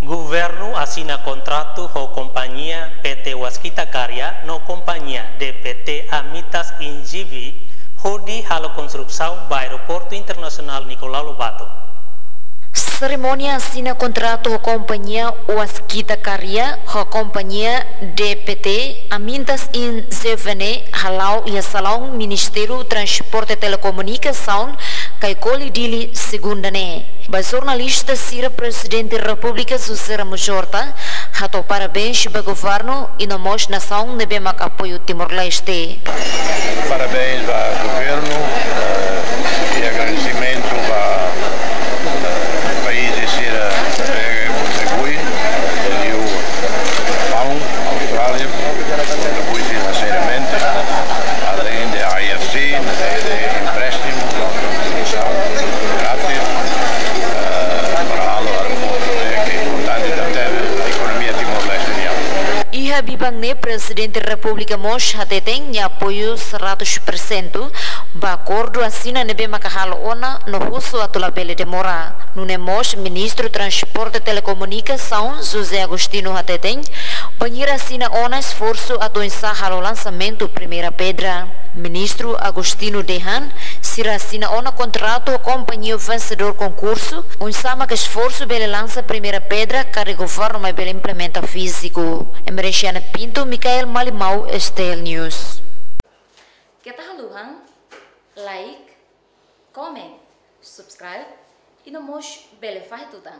Governo assina contrato com companhia PT Waskita Karya no companhia de PT Amitas Injivi Hodi halo construção do Aeroporto Internacional Nicolau Lobato. Cerimônia assina contrato com a companhia Waskita Karya com a companhia DPT Amintas in Zevene Halau e Salão Ministério Transporte e Telecomunicação Kaikoli Dili segunda-ne. Ba jornalista Sira Presidente da República José Ramos Horta hato parabéns para o governo e nomos nação nebe mak apoio Timor-Leste. Parabéns ao governo e agradecimento ao país de Sira contribui e o Japão, a Austrália contribui financeiramente, além da IFC, de empréstimo, construção grátis para o aeroporto, que é importante até a economia Timor-Leste. E Habibang ne Presidente da República Mos hateteng apoio 100% ba acordo assina nebe makahalo ona no russo atulabele demora. Nune Mos Ministro Transporte e Telecomunicação José Agostinho hateteng banheira assina ona esforço atuinsa halo lançamento primeira pedra. Ministro Agostinho Dehan sira assina ona contrato com a companhia vencedor concurso sama que esforço bele lança primeira pedra care governo mais bele implementa físico. Emereciana Pinto, Michael Malimau, Estel News. Kita haluhan, like, comment, subscribe e não mos bele faz tudo.